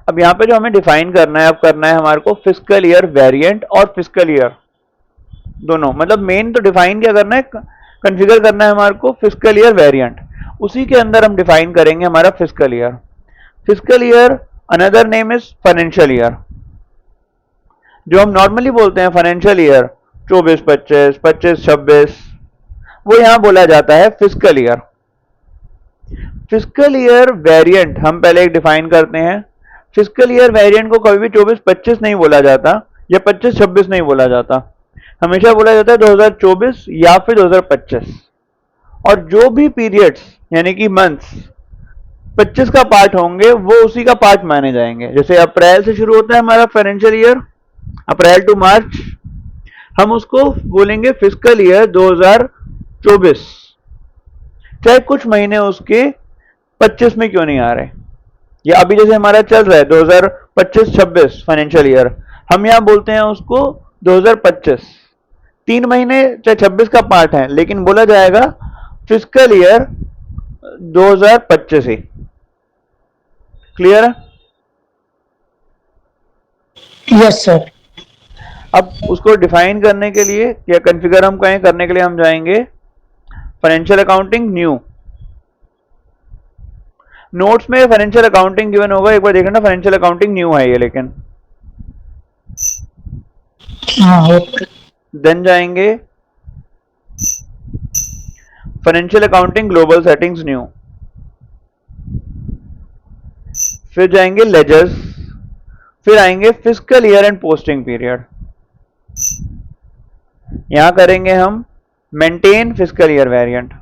अब यहाँ पे जो हमें डिफाइन करना है, अब करना है हमारे को फिस्कल ईयर वेरिएंट और फिस्कल ईयर दोनों। मतलब मेन तो डिफाइन क्या करना है, कॉन्फ़िगर करना है हमारे को फिस्कल ईयर वेरिएंट, उसी के अंदर हम डिफाइन करेंगे हमारा fiscal year. Fiscal year another name is financial year. जो हम नॉर्मली बोलते हैं फाइनेंशियल ईयर 24-25, 25-26, वो यहां बोला जाता है fiscal year. Fiscal year variant हम पहले एक डिफाइन करते हैं। फिस्कल ईयर वेरिएंट को कभी भी 24-25 नहीं बोला जाता या 25-26 नहीं बोला जाता, हमेशा बोला जाता है 2024 या फिर 2025। और जो भी पीरियड्स यानी कि मंथ्स 25 का पार्ट होंगे वो उसी का पार्ट माने जाएंगे। जैसे अप्रैल से शुरू होता है हमारा फाइनेंशियल ईयर, अप्रैल टू मार्च, हम उसको बोलेंगे फिस्कल ईयर 2024, चाहे कुछ महीने उसके 25 में क्यों नहीं आ रहे। या अभी जैसे हमारा चल रहा है 2025-26 फाइनेंशियल ईयर, हम यहाँ बोलते हैं उसको 2025। 3 महीने चाहे 26 का पार्ट है लेकिन बोला जाएगा फिस्कल ईयर 2025 ही। क्लियर है? Yes sir. अब उसको डिफाइन करने के लिए या कॉन्फ़िगर हम कहें करने के लिए हम जाएंगे फाइनेंशियल अकाउंटिंग न्यू। नोट्स में फाइनेंशियल अकाउंटिंग गिवन होगा, एक बार देखना फाइनेंशियल अकाउंटिंग न्यू है ये, लेकिन हाँ। देन जाएंगे financial accounting global settings new, फिर जाएंगे लेजर्स, फिर आएंगे fiscal year and posting period. यहां करेंगे हम मेंटेन फिस्कल ईयर वेरिएंट।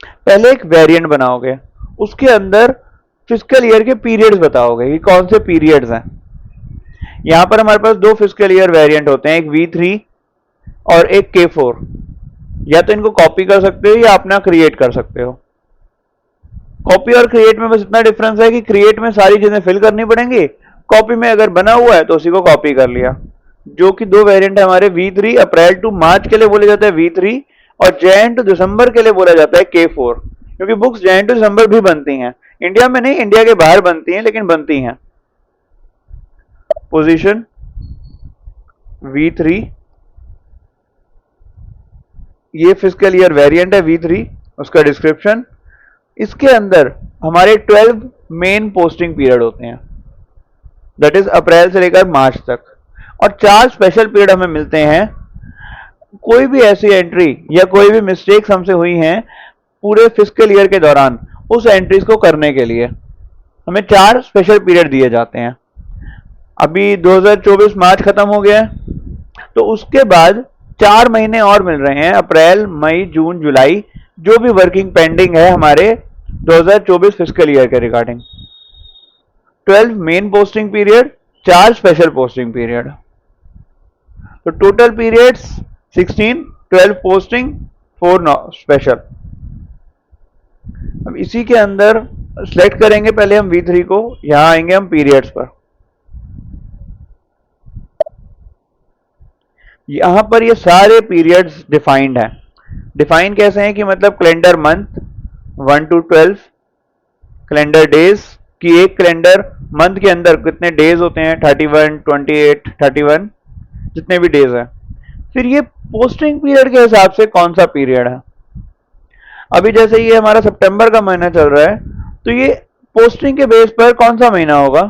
पहले एक वेरिएंट बनाओगे, उसके अंदर फिस्कल ईयर के पीरियड्स बताओगे कि कौन से पीरियड्स हैं। यहां पर हमारे पास 2 फिस्कल ईयर वेरिएंट होते हैं, एक V3 और एक K4। या तो इनको कॉपी कर सकते हो या अपना क्रिएट कर सकते हो। कॉपी और क्रिएट में बस इतना डिफरेंस है कि क्रिएट में सारी चीजें फिल करनी पड़ेंगी, कॉपी में अगर बना हुआ है तो उसी को कॉपी कर लिया। जो कि 2 वेरिएंट है हमारे V3, अप्रैल टू मार्च के लिए बोले जाता है V3 और जैन टू दिसंबर के लिए बोला जाता है K4। क्योंकि बुक्स जैन टू दिसंबर भी बनती हैं, इंडिया में नहीं, इंडिया के बाहर बनती हैं लेकिन बनती हैं। पोजीशन V3, ये फिस्कल ईयर वेरिएंट है V3, उसका डिस्क्रिप्शन। इसके अंदर हमारे 12 मेन पोस्टिंग पीरियड होते हैं, दैट इज अप्रैल से लेकर मार्च तक, और 4 स्पेशल पीरियड हमें मिलते हैं। कोई भी ऐसी एंट्री या कोई भी मिस्टेक्स हमसे हुई हैं पूरे फिस्कल ईयर के दौरान, उस एंट्रीज को करने के लिए हमें 4 स्पेशल पीरियड दिए जाते हैं। अभी 2024 मार्च खत्म हो गया है, तो उसके बाद 4 महीने और मिल रहे हैं, अप्रैल, मई, जून, जुलाई, जो भी वर्किंग पेंडिंग है हमारे 2024 फिस्कल ईयर के regarding. 12 main posting period, 4 special posting period, तो टोटल पीरियड्स 16, 12 पोस्टिंग, 4 स्पेशल। अब इसी के अंदर सिलेक्ट करेंगे पहले हम V3 को, यहां आएंगे हम पीरियड्स पर। यहां पर ये सारे पीरियड्स डिफाइंड हैं। डिफाइन कैसे हैं कि मतलब calendar month 1 to 12, calendar days कि एक कैलेंडर मंथ के अंदर कितने डेज होते हैं, 31, 28, 31, जितने भी डेज हैं। फिर ये पोस्टिंग पीरियड के हिसाब से कौन सा पीरियड है। अभी जैसे ये हमारा सितंबर का महीना चल रहा है, तो ये पोस्टिंग के बेस पर कौन सा महीना होगा?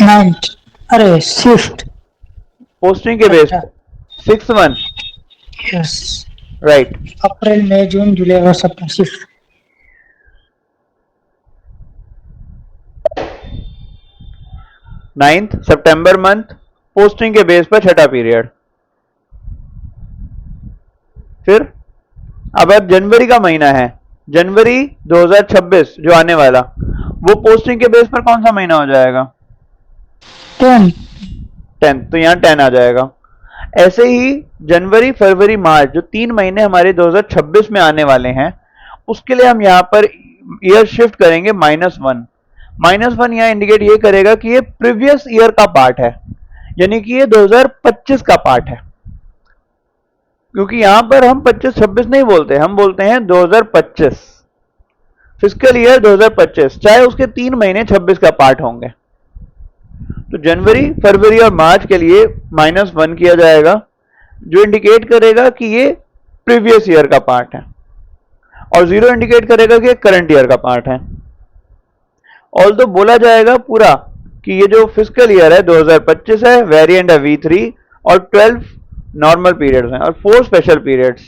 9th, अरे 6th। पोस्टिंग के बेस पर 6th मंथ, यस राइट। अप्रैल, मई, जून, जुलाई और सितंबर। 9th सितंबर मंथ, पोस्टिंग के बेस पर छठा पीरियड। फिर अब जनवरी का महीना है, जनवरी 2026 जो आने वाला, वो पोस्टिंग के बेस पर कौन सा महीना हो जाएगा? 10th, तो यहाँ 10 आ जाएगा। ऐसे ही जनवरी, फरवरी, मार्च, जो 3 महीने हमारे 2026 में आने वाले हैं, उसके लिए हम यहाँ पर ईयर शिफ्ट करेंगे -1। -1 यहाँ इंडिकेट ये करेगा कि ये प्रीवियस ईयर का पार्ट है, यानी कि ये 2025 का पार्ट है। क्योंकि यहां पर हम 25-26 नहीं बोलते, हम बोलते हैं 2025। फिस्कल ईयर 2025, चाहे उसके 3 महीने 26 का पार्ट होंगे, तो जनवरी, फरवरी और मार्च के लिए -1 किया जाएगा, जो इंडिकेट करेगा कि ये प्रीवियस ईयर का पार्ट है, और 0 इंडिकेट करेगा कि करंट ईयर का पार्ट है। ऑल्दो बोला जाएगा पूरा कि ये जो फिस्कल ईयर है 2025 है, वेरिएंट है V3 और 12 नॉर्मल पीरियड्स हैं और 4 स्पेशल पीरियड्स।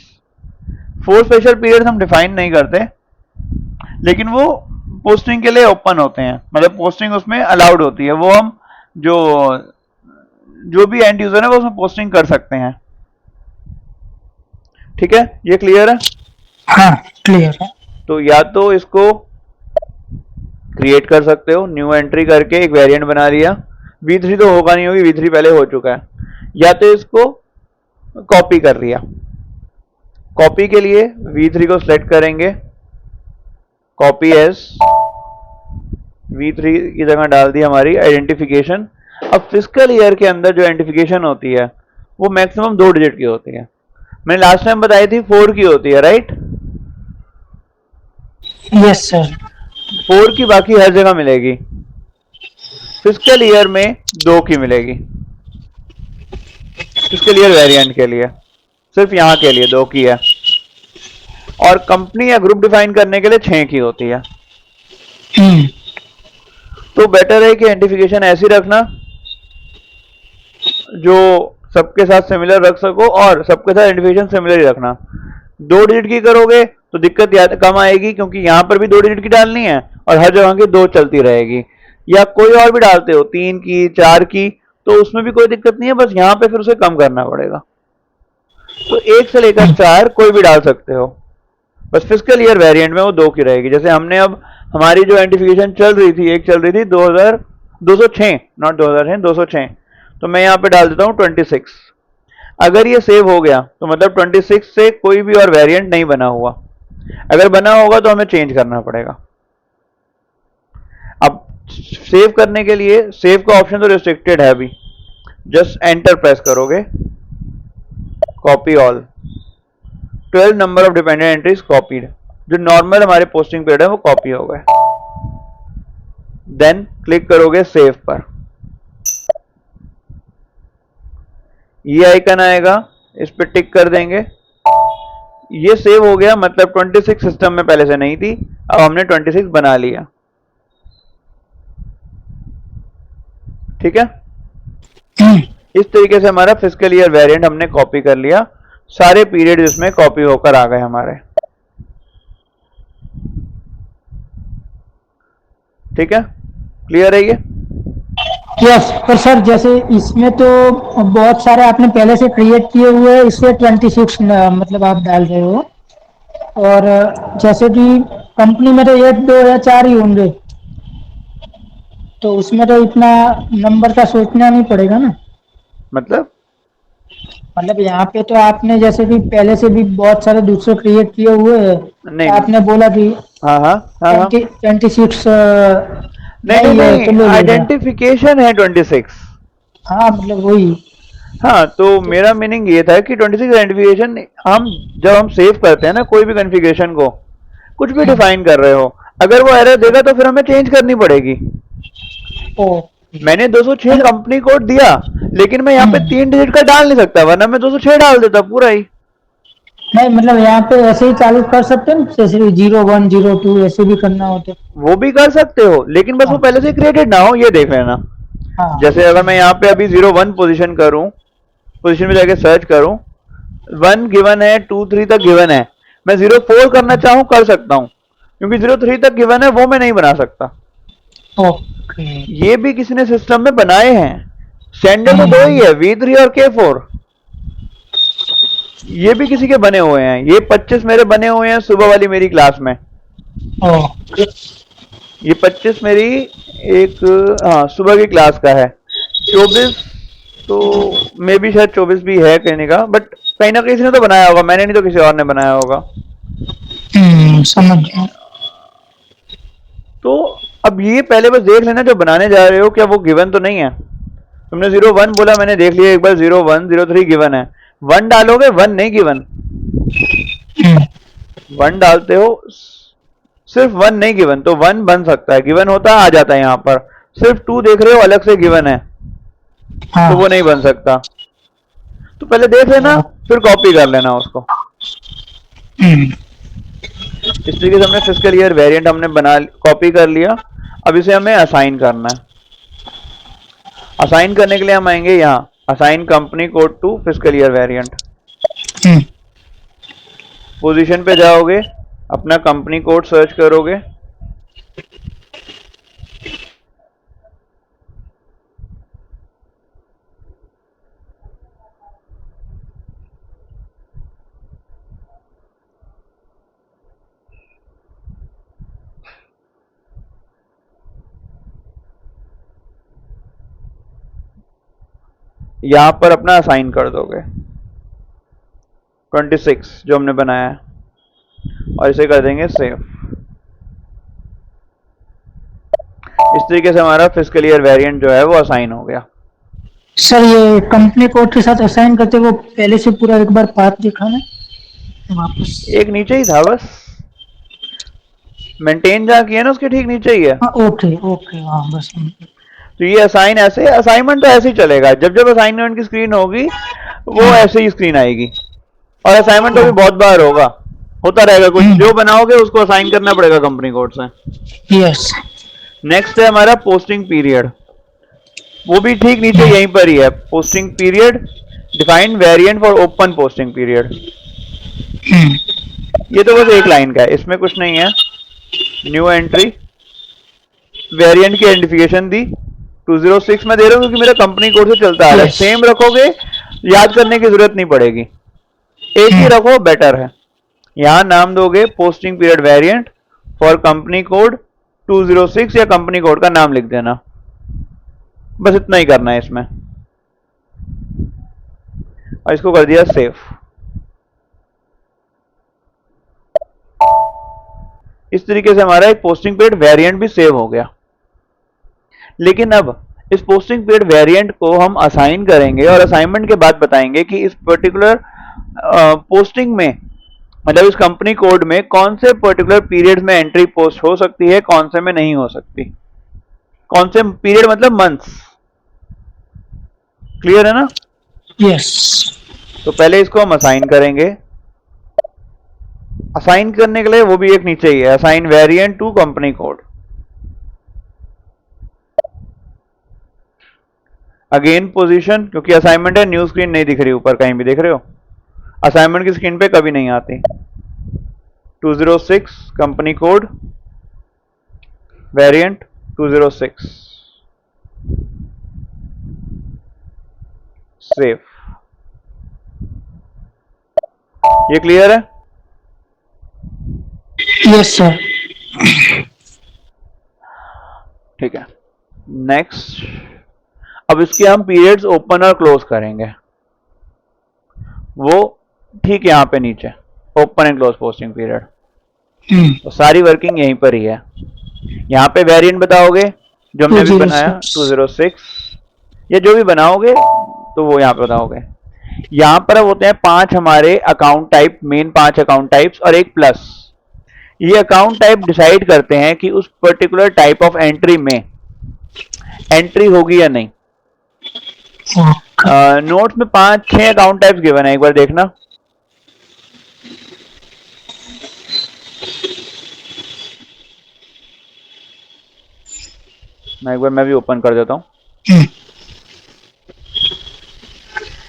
4 स्पेशल पीरियड्स हम डिफाइन नहीं करते, लेकिन वो पोस्टिंग के लिए ओपन होते हैं, मतलब पोस्टिंग उसमें अलाउड होती है, वो हम जो भी एंड यूजर है वो उसमें पोस्टिंग कर सकते हैं। ठीक है, ये क्लियर है? हाँ क्लियर है। तो या तो इसको क्रिएट कर सकते हो, न्यू एंट्री करके एक वेरिएंट बना लिया, V3 तो होगा नहीं, होगी V3 पहले हो चुका है, या तो इसको कॉपी कर लिया। कॉपी के लिए V3 को सेलेक्ट करेंगे, कॉपी एज, V3 की जगह डाल दी हमारी आइडेंटिफिकेशन। अब फिस्कल ईयर के अंदर जो आइडेंटिफिकेशन होती है वो मैक्सिमम 2 डिजिट की होती है, मैंने लास्ट टाइम बताई थी 4 की होती है, राइट? Yes sir. 4 की बाकी हर जगह मिलेगी, फिस्कल ईयर में 2 की मिलेगी, फिस्कल ईयर वेरिएंट के लिए, सिर्फ यहां के लिए 2 की है, और कंपनी या ग्रुप डिफाइन करने के लिए 6 की होती है। तो बेटर है कि आइडेंटिफिकेशन ऐसी रखना जो सबके साथ सिमिलर रख सको, और सबके साथ आइडेंटिफिकेशन सिमिलर ही रखना। 2 डिजिट की करोगे तो दिक्कत कम आएगी, क्योंकि यहां पर भी 2 डिजिट की डालनी है और हर जगह की 2 चलती रहेगी। या कोई और भी डालते हो 3 की, 4 की, तो उसमें भी कोई दिक्कत नहीं है, बस यहां पे फिर उसे कम करना पड़ेगा। तो 1 से लेकर 4 कोई भी डाल सकते हो, बस फिस्कल ईयर वेरिएंट में वो 2 की रहेगी। जैसे हमने अब हमारी जो आइडेंटिफिकेशन चल रही थी, एक चल रही थी 206, नॉट 2006, 206, तो मैं यहाँ पे डाल देता हूँ 26। अगर ये सेव हो गया तो मतलब 26 से कोई भी और वेरिएंट नहीं बना हुआ, अगर बना होगा तो हमें चेंज करना पड़ेगा। अब सेव करने के लिए सेव का ऑप्शन तो रिस्ट्रिक्टेड है अभी, जस्ट एंटर प्रेस करोगे, copy all, 12 number of dependent entries copied, जो नॉर्मल हमारे पोस्टिंग पीरियड है वो कॉपी हो गए। देन क्लिक करोगे सेव पर, ये आइकन आएगा, इस पर टिक कर देंगे, ये सेव हो गया, मतलब 26 सिस्टम में पहले से नहीं थी, अब हमने 26 बना लिया। ठीक है, इस तरीके से हमारा फिस्कल ईयर वेरिएंट हमने कॉपी कर लिया, सारे पीरियड इसमें कॉपी होकर आ गए हमारे। ठीक है, क्लियर है ये? यस पर सर जैसे इसमें तो बहुत सारे आपने पहले से क्रिएट किए हुए हैं, इससे 26 मतलब आप डाल रहे हो, और जैसे कि कंपनी में तो 1, 2 या 4 ही होंगे, तो उसमें तो इतना नंबर का सोचना नहीं पड़ेगा ना। मतलब यहाँ पे तो आपने जैसे कि पहले से भी बहुत सारे दूसरे क्रिएट किए हुए हैं, नहीं, आपने बोला कि हाँ हाँ हाँ हाँ, 26 नहीं है नहीं, तो ले लेगा। आइडेंटिफिकेशन है 26। हाँ मतलब वही। हाँ, तो मेरा मीनिंग ये था कि 26 आइडेंटिफिकेशन हम जब हम सेव करते हैं ना कोई भी कॉन्फ़िगरेशन को, कुछ भी डिफाइन कर रहे हो, अगर वो एरर देगा तो फिर हमें चेंज करनी पड़ेगी। ओ मैंने 206 कंपनी कोड दिया, लेकिन मैं यहाँ पे 3 डिजिट का डाल नहीं सकता, वरना मैं 206 डाल देता पूरा ही। नहीं मतलब यहाँ पे ऐसे ही चालू कर सकते हैं, जैसे 01, 02 ऐसे भी करना हो तो। वो भी कर सकते हो, लेकिन बस वो पहले से क्रिएटेड ना हो, ये देख लेना। हाँ जैसे अगर मैं यहाँ पे अभी 01 पोजीशन करूं, पोजीशन में जाके सर्च करूं, 1 गिवन है, 2, 3 तक गिवन है, मैं 04 करना चाहूं कर सकता हूं, क्योंकि 03 तक गिवन है वो मैं नहीं बना सकता। ओके। ये भी किसी ने सिस्टम में बनाए हैं, स्टैंडर्ड तो 2 ही है, V3 और K4, ये भी किसी के बने हुए हैं। ये 25 मेरे बने हुए हैं सुबह वाली मेरी क्लास में, ये 25 मेरी एक हाँ सुबह की क्लास का है। 24 तो मे भी शायद 24 भी है कहने का, बट कहीं ना किसी ने तो बनाया होगा, मैंने नहीं तो किसी और ने बनाया होगा। समझ गया। तो अब ये पहले बस देख लेना जो बनाने जा रहे हो क्या वो गिवन तो नहीं है। तुमने 01 बोला, मैंने देख लिया एक बार, 01, 03 गिवन है, 1 डालोगे 1 नहीं गिवन, 1 डालते हो सिर्फ 1 नहीं गिवन, तो 1 बन सकता है, गिवन होता आ जाता है यहाँ पर। सिर्फ 2 देख रहे हो अलग से गिवन है, हाँ तो वो नहीं बन सकता। तो पहले देख लेना, फिर कॉपी कर लेना उसको। इस तरीके से हमने फिस्कल ईयर वेरिएंट हमने बना कॉपी कर लिया। अब इसे हमें असाइन करना है। असाइन करने के लिए हम आएंगे यहाँ, assign company code to fiscal year variant. Position पे जाओगे, अपना कंपनी कोड सर्च करोगे, यहां पर अपना असाइन कर दोगे 26 जो हमने बनाया है, और इसे कर देंगे सेव। इस तरीके से हमारा फिस्कल ईयर वेरिएंट जो है वो असाइन हो गया। सर ये कंपनी कोड के साथ असाइन करते वो पहले से पूरा एक बार पाथ दिखाना वापस। एक नीचे ही था बस, मेंटेन जहाँ किया ना उसके ठीक नीचे ही है। हाँ ओके ओके, हाँ बस। तो ये असाइन ऐसे, असाइनमेंट तो ऐसे ही चलेगा, जब जब असाइनमेंट की स्क्रीन होगी वो ऐसे ही स्क्रीन आएगी। और असाइनमेंट तो भी बहुत बार होता रहेगा, कुछ जो बनाओगे उसको असाइन करना पड़ेगा कंपनी कोड से। यस। नेक्स्ट है हमारा पोस्टिंग पीरियड, वो भी ठीक नीचे यहीं पर ही है। Posting period define variant for open posting period. ये तो बस एक लाइन का है, इसमें कुछ नहीं है। न्यू एंट्री, वेरिएंट की आइडेंटिफिकेशन दी 206 में दे रहा हूँ क्योंकि मेरा कंपनी कोड से चलता है। सेम रखोगे, याद करने की जरूरत नहीं पड़ेगी, एक ही रखो बेटर है। यहां नाम दोगे posting period variant for company code 206 या कंपनी कोड का नाम लिख देना, बस इतना ही करना है इसमें। और इसको कर दिया सेव। इस तरीके से हमारा एक पोस्टिंग पीरियड वेरिएंट भी सेव हो गया। लेकिन अब इस पोस्टिंग पीरियड वेरिएंट को हम असाइन करेंगे और असाइनमेंट के बाद बताएंगे कि इस पर्टिकुलर पोस्टिंग में, मतलब इस कंपनी कोड में कौन से पर्टिकुलर पीरियड में एंट्री पोस्ट हो सकती है, कौन से में नहीं हो सकती। कौन से पीरियड मतलब मंथ्स, क्लियर है ना? यस। तो पहले इसको हम असाइन करेंगे। असाइन करने के लिए वो भी एक नीचे ही है, assign variant to company code. Again position, क्योंकि असाइनमेंट है, न्यू स्क्रीन नहीं दिख रही ऊपर कहीं भी, देख रहे हो? असाइनमेंट की स्क्रीन पे कभी नहीं आती। 206 कंपनी कोड वेरिएंट 206 सेव। ये क्लियर है? Yes sir. ठीक है। नेक्स्ट, अब इसके हम पीरियड्स ओपन और क्लोज करेंगे, वो ठीक यहाँ पे नीचे, open and close posting period. तो सारी वर्किंग यहीं पर ही है। यहाँ पे वेरिएंट बताओगे जो हमने अभी बनाया 206, या जो भी बनाओगे तो वो यहाँ पे बताओगे। यहाँ पर अब होते हैं 5 हमारे account type, main 5 account types और एक प्लस। ये अकाउंट टाइप डिसाइड करते हैं कि उस पर्टिकुलर टाइप ऑफ एंट्री में एंट्री होगी या नहीं। नोट्स में 5-6 अकाउंट टाइप्स गिवन है, एक बार देखना। मैं भी ओपन कर देता हूं।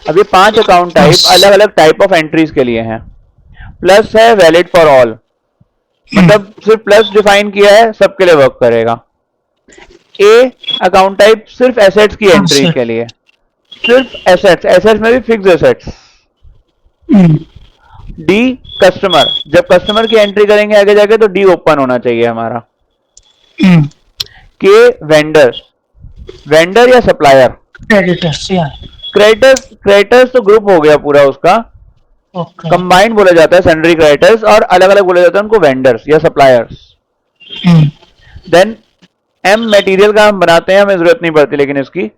अब ये 5 अकाउंट टाइप अलग अलग टाइप ऑफ एंट्रीज के लिए हैं। प्लस है वैलिड फॉर ऑल, मतलब सिर्फ प्लस डिफाइन किया है, सबके लिए वर्क करेगा। ए अकाउंट टाइप सिर्फ एसेट्स की एंट्री के लिए, सिर्फ एसेट्स, एसेट्स में भी फिक्स एसेट्स। डी कस्टमर, जब कस्टमर की एंट्री करेंगे आगे जाके तो डी ओपन होना चाहिए हमारा। के वेंडर, वेंडर या सप्लायर, क्रेडिटर्स या क्रेडिटर्स, क्रेडिटर्स तो ग्रुप हो गया पूरा उसका, कंबाइंड बोला जाता है सैंडरी क्रेडिटर्स, और अलग अलग बोला जाता है उनको वेंडर्स या सप्लायर्स। देन एम मटेरियल का हम बनाते हैं, हमें जरूरत नहीं पड़ती लेकिन इसकी।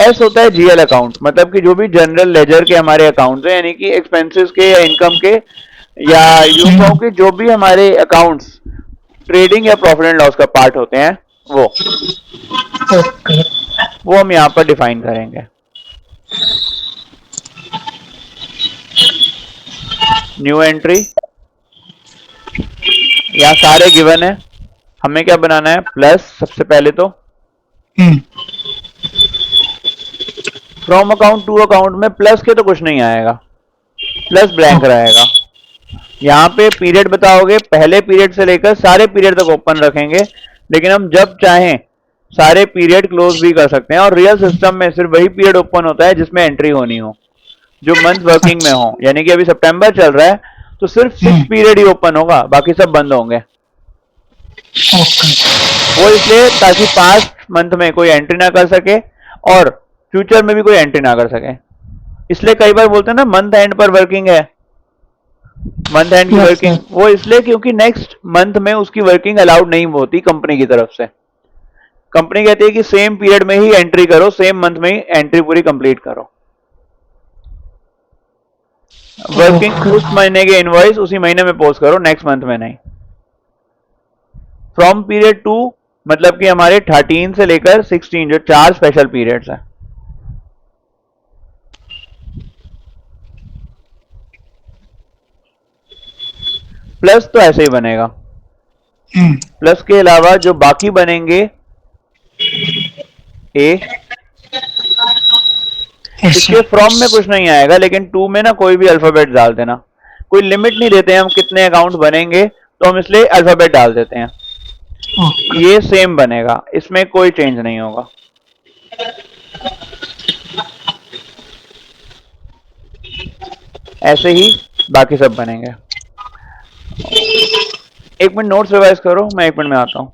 एस होता है जीएल अकाउंट, मतलब कि जो भी जनरल लेजर के हमारे अकाउंट्स हैं, यानी कि एक्सपेंसेस के या इनकम के या यूफो के जो भी हमारे अकाउंट्स ट्रेडिंग या प्रॉफिट एंड लॉस का पार्ट होते हैं वो ओके। वो हम यहाँ पर डिफाइन करेंगे। न्यू एंट्री, यहाँ सारे गिवन है, हमें क्या बनाना है, प्लस सबसे पहले तो फ्रॉम अकाउंट टू अकाउंट में प्लस के तो कुछ नहीं आएगा, प्लस ब्लैंक रहेगा। यहाँ पे पीरियड बताओगे, पहले पीरियड से लेकर सारे पीरियड तक ओपन रखेंगे, लेकिन हम जब चाहें सारे पीरियड क्लोज भी कर सकते हैं। और रियल सिस्टम में सिर्फ वही पीरियड ओपन होता है जिसमें एंट्री होनी हो, जो मंथ वर्किंग में हो। यानी कि अभी सितंबर चल रहा है तो सिर्फ 6 पीरियड ही ओपन होगा, बाकी सब बंद होंगे। वो इसलिए ताकि पास्ट मंथ में कोई एंट्री ना कर सके और फ्यूचर में भी कोई एंट्री ना कर सके। इसलिए कई बार बोलते हैं ना मंथ एंड पर वर्किंग है, मंथ एंड की वर्किंग, वो इसलिए क्योंकि नेक्स्ट मंथ में उसकी वर्किंग अलाउड नहीं होती कंपनी की तरफ से। कंपनी कहती है कि सेम पीरियड में ही एंट्री करो, सेम मंथ में ही एंट्री पूरी कंप्लीट करो। वर्किंग उस महीने के इनवॉइस उसी महीने में पोस्ट करो, नेक्स्ट मंथ में नहीं। फ्रॉम पीरियड टू मतलब कि हमारे 13 से लेकर 16 जो 4 स्पेशल पीरियड्स हैं। प्लस तो ऐसे ही बनेगा, प्लस के अलावा जो बाकी बनेंगे ए, इसके फ्रॉम में कुछ नहीं आएगा, लेकिन टू में ना कोई भी अल्फाबेट डाल देना। कोई लिमिट नहीं देते हैं हम कितने अकाउंट बनेंगे, तो हम इसलिए अल्फाबेट डाल देते हैं। ये सेम बनेगा, इसमें कोई चेंज नहीं होगा। ऐसे ही बाकी सब बनेंगे। एक मिनट नोट्स रिवाइज करो, मैं 1 मिनट में आता हूं।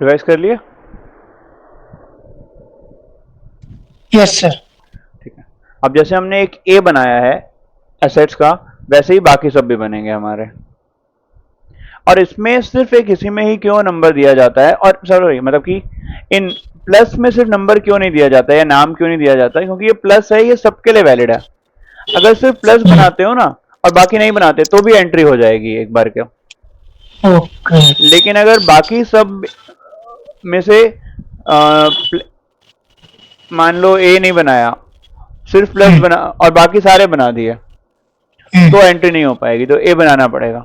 रिवाइज कर लिया? Yes sir. ठीक है। अब जैसे हमने एक ए बनाया है एसेट्स का, वैसे ही बाकी सब भी बनेंगे हमारे। और इसमें सिर्फ एक इसी में ही क्यों नंबर दिया जाता है, और सॉरी मतलब कि इन प्लस में सिर्फ नंबर क्यों नहीं दिया जाता है या नाम क्यों नहीं दिया जाता है, क्योंकि ये प्लस है, ये सबके लिए वैलिड है। अगर सिर्फ प्लस बनाते हो ना और बाकी नहीं बनाते तो भी एंट्री हो जाएगी एक बार के। ओके। लेकिन अगर बाकी सब में से मान लो ए नहीं बनाया, सिर्फ प्लस बना और बाकी सारे बना दिए, तो एंट्री नहीं हो पाएगी, तो ए बनाना पड़ेगा।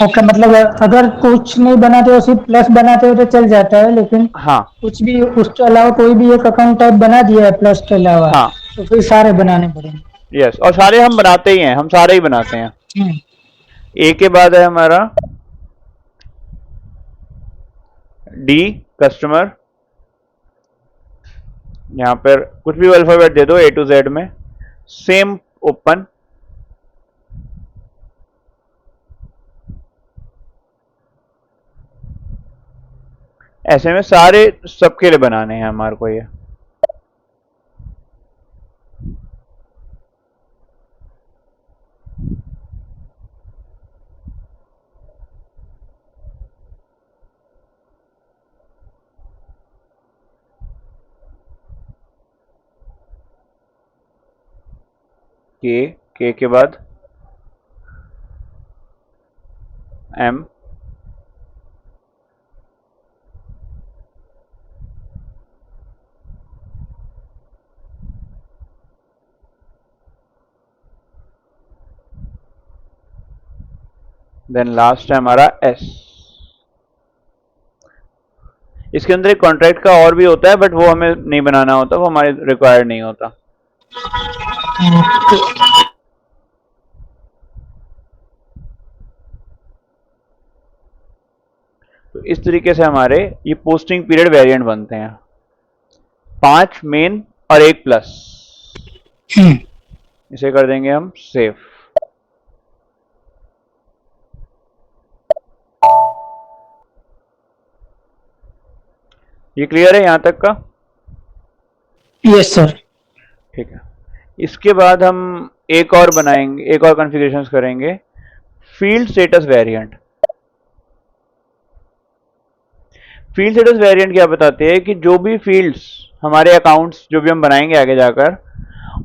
ओके, मतलब अगर कुछ नहीं बनाते हो, सिर्फ प्लस बनाते हो तो चल जाता है, लेकिन हाँ कुछ भी उसके अलावा कोई भी एक अकाउंट टाइप बना दिया है प्लस के अलावा, हाँ तो फिर सारे बनाने पड़ेंगे। यस, और सारे हम बनाते ही हैं, हम सारे ही बनाते हैं। हम्म, ए के बाद है हमारा डी, कस्टमर। यहां पर कुछ भी अल्फाबेट दे दो ए टू जेड में, सेम ओपन। ऐसे में सारे सबके लिए बनाने हैं हमारे को ये। के के बाद एम, देन लास्ट है हमारा एस। इसके अंदर एक कॉन्ट्रैक्ट का और भी होता है, बट वो हमें नहीं बनाना होता, वो हमारे रिक्वायर्ड नहीं होता। तो इस तरीके से हमारे ये पोस्टिंग पीरियड वेरिएंट बनते हैं, 5 मेन और 1 प्लस। इसे कर देंगे हम सेव। ये क्लियर है यहां तक का? Yes sir. ठीक है, इसके बाद हम एक और बनाएंगे, एक और कॉन्फ़िगरेशंस करेंगे, field status variant. Field status variant क्या बताते हैं कि जो भी फील्ड्स हमारे अकाउंट्स जो भी हम बनाएंगे आगे जाकर,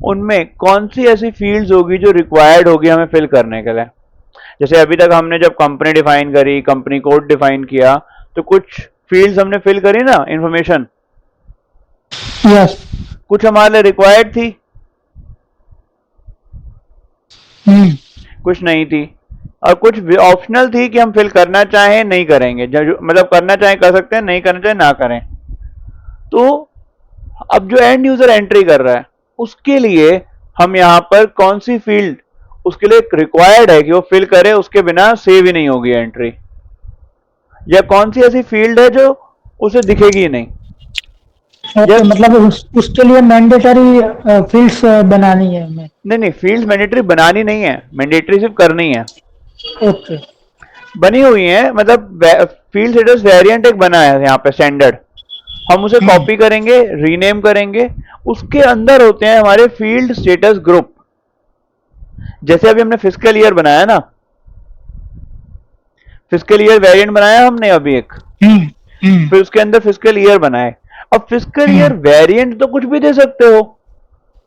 उनमें कौन सी ऐसी फील्ड्स होगी जो रिक्वायर्ड होगी हमें फिल करने के लिए। जैसे अभी तक हमने जब कंपनी डिफाइन करी, कंपनी कोड डिफाइन किया, तो कुछ फील्ड्स हमने फिल करी ना, इंफॉर्मेशन, यस। कुछ हमारे लिए रिक्वायर्ड थी, कुछ नहीं थी, और कुछ ऑप्शनल थी कि हम फिल करना चाहें नहीं करेंगे, मतलब करना चाहें कर सकते हैं, नहीं करना चाहें ना करें। तो अब जो एंड यूजर एंट्री कर रहा है उसके लिए हम यहाँ पर कौन सी फील्ड उसके लिए रिक्वायर्ड है कि वो फिल करे, उसके बिना सेव ही नहीं होगी एंट्री, या कौन सी ऐसी फील्ड है जो उसे दिखेगी ही नहीं। ओके, मतलब उसके लिए मैंडेटरी फील्ड्स बनानी है हमें। नहीं, फील्ड मैंडेटरी बनानी नहीं है, मैंडेटरी सिर्फ करनी है। ओके। बनी हुई है, मतलब फील्ड स्टेटस वेरिएंट एक बना है यहाँ पे स्टैंडर्ड, हम उसे कॉपी करेंगे, रीनेम करेंगे, उसके अंदर होते हैं हमारे फील्ड स्टेटस ग्रुप। जैसे अभी हमने फिस्कल ईयर बनाया ना, फिस्कल ईयर वेरिएंट बनाया हमने अभी एक, फिर उसके अंदर फिस्कल ईयर बनाए। अब फिस्कल ईयर वेरिएंट तो कुछ भी दे सकते हो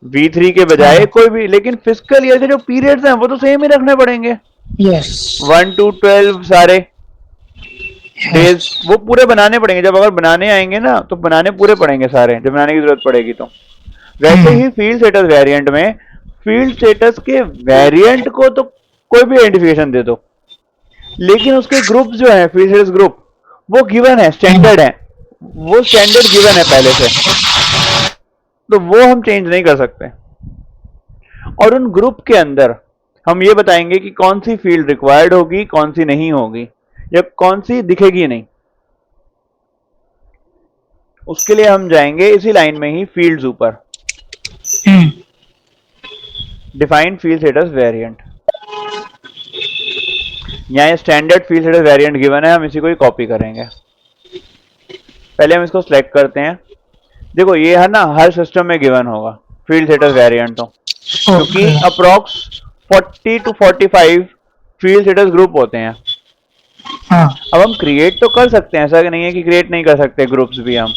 V3 के बजाय कोई भी, लेकिन फिस्कल ईयर के जो पीरियड्स हैं वो तो सेम ही रखने पड़ेंगे। यस। 1 to 12 सारे डेज वो पूरे बनाने पड़ेंगे। जब अगर बनाने आएंगे ना तो बनाने पूरे पड़ेंगे सारे, जब बनाने की जरूरत पड़ेगी तो। वैसे ही फील्ड स्टेटस वेरिएंट में फील्ड स्टेटस के वेरिएंट को तो कोई भी आइडेंटिफिकेशन दे दो, लेकिन उसके ग्रुप जो है फील्ड स्टेटस ग्रुप, वो गिवन है, स्टैंडर्ड है, वो स्टैंडर्ड गिवन है पहले से, तो वो हम चेंज नहीं कर सकते। और उन ग्रुप के अंदर हम ये बताएंगे कि कौन सी फील्ड रिक्वायर्ड होगी, कौन सी नहीं होगी, या कौन सी दिखेगी नहीं। उसके लिए हम जाएंगे इसी लाइन में ही फील्ड्स ऊपर, डिफाइन फील्ड स्टेटस वेरिएंट। यहाँ standard field status variant given है, हम इसी को ही कॉपी करेंगे। पहले हम इसको सिलेक्ट करते हैं। देखो ये है ना, हर सिस्टम में गिवन होगा फील्ड स्टेटस वेरिएंट, तो क्योंकि approx 40 to 45 field status group होते हैं। हाँ अब हम क्रिएट तो कर सकते हैं, ऐसा नहीं है कि क्रिएट नहीं कर सकते ग्रुप्स भी हम,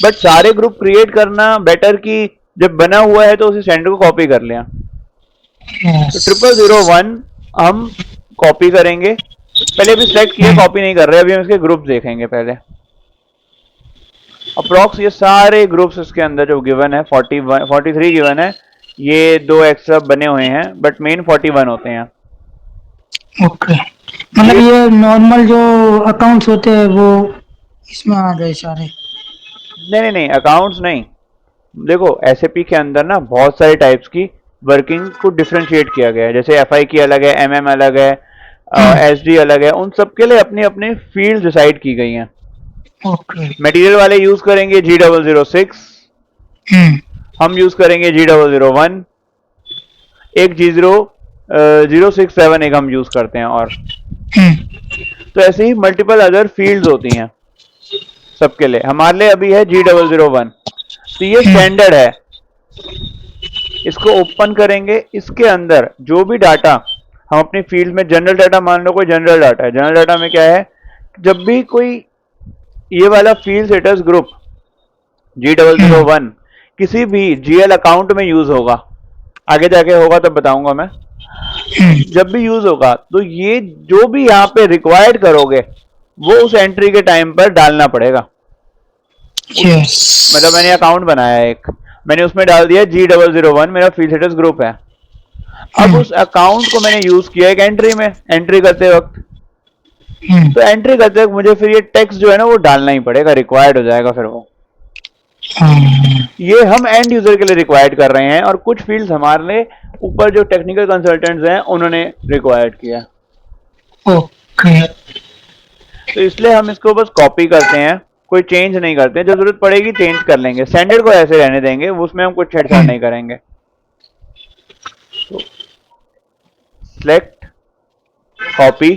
बट सारे ग्रुप क्रिएट करना बेटर कि जब बना हुआ है तो उसी सेंडर को कॉपी कर लिया। तो यस 0001 हम कॉपी करेंगे, पहले अभी सिलेक्ट किया, कॉपी नहीं कर रहे, अभी हम इसके ग्रुप देखेंगे पहले। अप्रोक्स ये सारे ग्रुप्स इसके अंदर जो गिवन है 43 गिवन है, ये दो एक्स्ट्रा बने हुए हैं बट मेन 41 होते हैं। ओके, मतलब ये नॉर्मल जो अकाउंट्स होते हैं वो इसमें आ गए सारे। नहीं, अकाउंट्स नहीं। देखो एसएपी के अंदर ना बहुत सारे टाइप्स की वर्किंग को डिफरेंशिएट किया गया है, जैसे एफआई की अलग है, एमएम अलग है, एसडी अलग है, उन सब के लिए अपनी अपनी फील्ड डिसाइड की गई हैं। ओके मटेरियल वाले यूज करेंगे G006, हम यूज करेंगे G001, एक G067 एक हम यूज करते हैं, और तो ऐसे ही मल्टीपल अदर फील्ड्स होती हैं सबके लिए। हमारे लिए अभी है G001, तो ये स्टैंडर्ड है। इसको ओपन करेंगे, इसके अंदर जो भी डाटा हम अपनी फील्ड में, जनरल डाटा मान लो, कोई जनरल डाटा है, जनरल डाटा में क्या है, जब भी कोई ये वाला फील्ड स्टेटस ग्रुप G001 किसी भी जीएल अकाउंट में यूज होगा, आगे जाके होगा तब बताऊंगा मैं, जब भी यूज होगा तो ये जो भी यहाँ पे रिक्वायर्ड करोगे वो उस एंट्री के टाइम पर डालना पड़ेगा। मतलब मैंने अकाउंट बनाया एक, मैंने उसमें डाल दिया G001 मेरा फील्ड स्टेटस ग्रुप है। अब उस अकाउंट को मैंने यूज किया एक एंट्री में, एंट्री करते वक्त, तो एंट्री करते वक्त मुझे फिर ये टेक्स्ट जो है ना वो डालना ही पड़ेगा, रिक्वायर्ड हो जाएगा फिर वो। ये हम एंड यूजर के लिए रिक्वायर्ड कर रहे हैं, और कुछ फील्ड्स हमारे लिए ऊपर जो टेक्निकल कंसल्टेंट्स हैं उन्होंने रिक्वायर्ड किया। ओके, तो इसलिए हम इसको बस कॉपी करते हैं, कोई चेंज नहीं करते, जब जरूरत पड़ेगी चेंज कर लेंगे, स्टैंडर्ड को ऐसे रहने देंगे, उसमें हम कुछ छेड़छाड़ नहीं करेंगे। तो सिलेक्ट, कॉपी,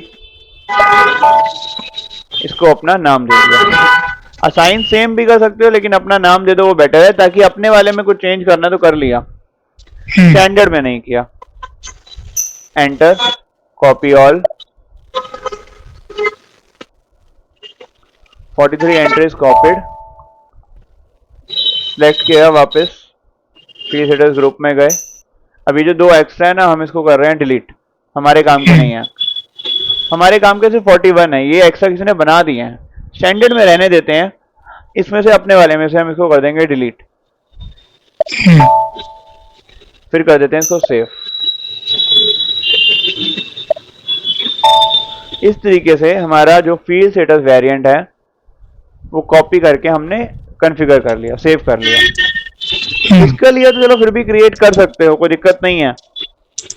इसको अपना नाम दे दिया। असाइन सेम भी कर सकते हो, लेकिन अपना नाम दे दो वो बेटर है, ताकि अपने वाले में कुछ चेंज करना तो कर लिया, स्टैंडर्ड में नहीं किया। Enter, copy all, 43 entries copied, select किया, वापस फील्ड स्टेटस ग्रुप में गए। अभी जो दो एक्स्ट्रा है ना, हम इसको कर रहे हैं डिलीट, हमारे काम के नहीं है, हमारे काम के सिर्फ 41 है, ये एक्स्ट्रा किसी ने बना दिए हैं, स्टैंडर्ड में रहने देते हैं। इसमें से अपने वाले में से हम इसको कर देंगे डिलीट, फिर कर देते हैं इसको सेव। इस तरीके से हमारा जो फील्ड स्टेटस वेरिएंट है वो कॉपी करके हमने कॉन्फ़िगर कर लिया, सेव कर लिया। इसके लिए तो चलो फिर भी क्रिएट कर सकते हो, कोई दिक्कत नहीं है,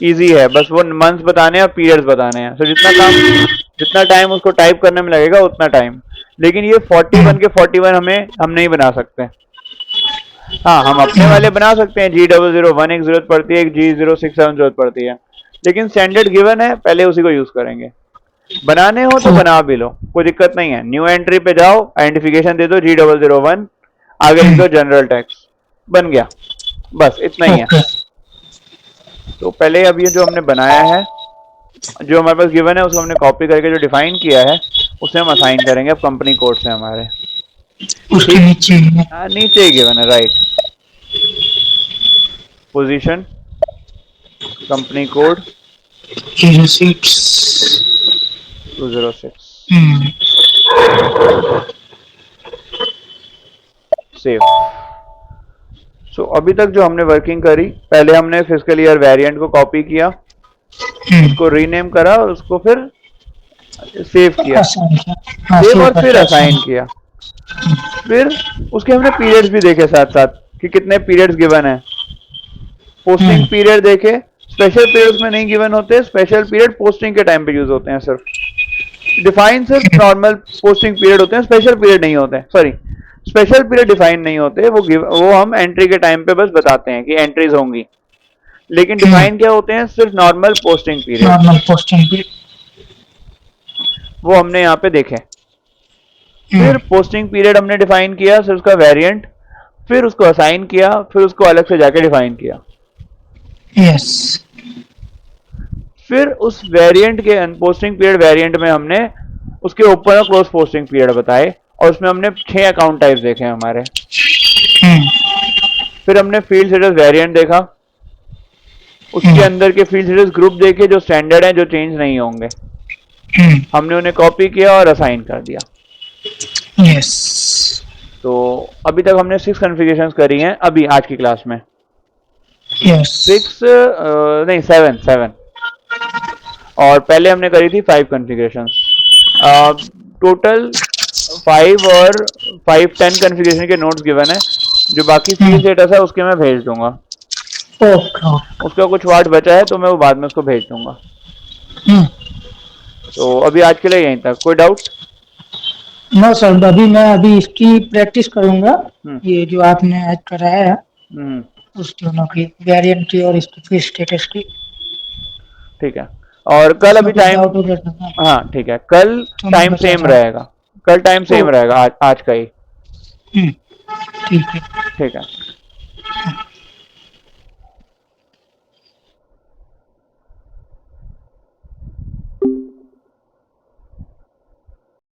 इजी है, बस वो मंथ्स बताने हैं और पीरियड्स बताने हैं। तो जितना टाइम उसको टाइप करने में लगेगा उतना टाइम, लेकिन ये 41 के 41 हम नहीं बना सकते। हाँ, हम अपने वाले बना सकते हैं, G001 एक जरूरत पड़ती है, एक G067 जरूरत पड़ती है, लेकिन स्टैंडर्ड गिवन है, पहले उसी को यूज करेंगे। बनाने हो तो बना भी लो, कोई दिक्कत नहीं है। न्यू एंट्री पे जाओ, आइडेंटिफिकेशन दे दो G001, आगे लिख दो जनरल टैक्स, बन गया, बस इतना ही है। तो पहले अब ये जो हमने बनाया है, जो हमारे पास गिवन है, उसको हमने कॉपी करके जो डिफाइन किया है उसे हम असाइन करेंगे अब कंपनी कोड से हमारे, उसके नीचे नीचे ही गिवन है, right. Position, company code 206 save. So अभी तक जो हमने वर्किंग करी, पहले हमने फिस्कल ईयर वेरिएंट को कॉपी किया, उसको रीनेम करा और उसको फिर सेव किया, सेव और फिर असाइन किया। फिर उसके हमने पीरियड्स भी देखे साथ साथ कि कितने पीरियड्स गिवन है। पोस्टिंग पीरियड देखे, स्पेशल पीरियड्स में नहीं गिवन होते, स्पेशल पीरियड पोस्टिंग के टाइम पे यूज होते हैं सिर्फ। डिफाइन सिर्फ नॉर्मल पोस्टिंग पीरियड होते हैं, स्पेशल पीरियड नहीं होते, सॉरी स्पेशल पीरियड डिफाइन नहीं होते, वो हम एंट्री के टाइम पे बस बताते हैं कि एंट्रीज होंगी, लेकिन डिफाइन क्या होते हैं, सिर्फ नॉर्मल पोस्टिंग पीरियड, वो हमने यहाँ पे देखे। फिर पोस्टिंग पीरियड हमने डिफाइन किया, फिर उसका वेरिएंट, फिर उसको असाइन किया, फिर उसको अलग से जाके डिफाइन किया। यस, फिर उस वेरिएंट के पोस्टिंग पीरियड वेरिएंट में हमने उसके ओपन और क्लोज पोस्टिंग पीरियड बताए, और उसमें हमने 6 अकाउंट टाइप्स देखे हमारे। फिर हमने फील्ड स्टेटस वेरिएंट देखा, उसके अंदर के फील्ड स्टेटस ग्रुप देखे जो स्टैंडर्ड हैं, जो चेंज नहीं होंगे। हमने उन्हें कॉपी किया और असाइन कर दिया। यस। तो अभी तक हमने 6 कॉन्फ़िगरेशंस करी हैं अभी आज की क्लास में। यस। 6 नहीं 7 और पहले हमने करी थी 5 कॉन्फ़िगरेशंस। टोटल 5 और 5 10 कॉन्फ़िगरेशन के नोट्स गिवन है। जो बाकी फील्ड स्टेटस है उसके मैं भेज दूंगा। ओके। उसका कुछ वार्ड बचा है तो मैं वो बाद में उसको भेज दूंगा। तो अभी आज के लिए यहीं तक। कोई डाउट? नो सर, अभी मैं इसकी प्रैक्टिस करूंगा, हम्म ये जो आपने ऐड कराया है हम्म, उस दोनों की, वेरिएंट की और इसकी फिश स्टेटस की। ठीक है। और कल इसमें अभी कुछ टाइम, डाउट हो जाता है हाँ ठीक है, कल तो मैं टाइम बता सेम दूँ। रहेगा। कल टाइम सेम रहेगा आज का ही। ठीक है। ठीक है।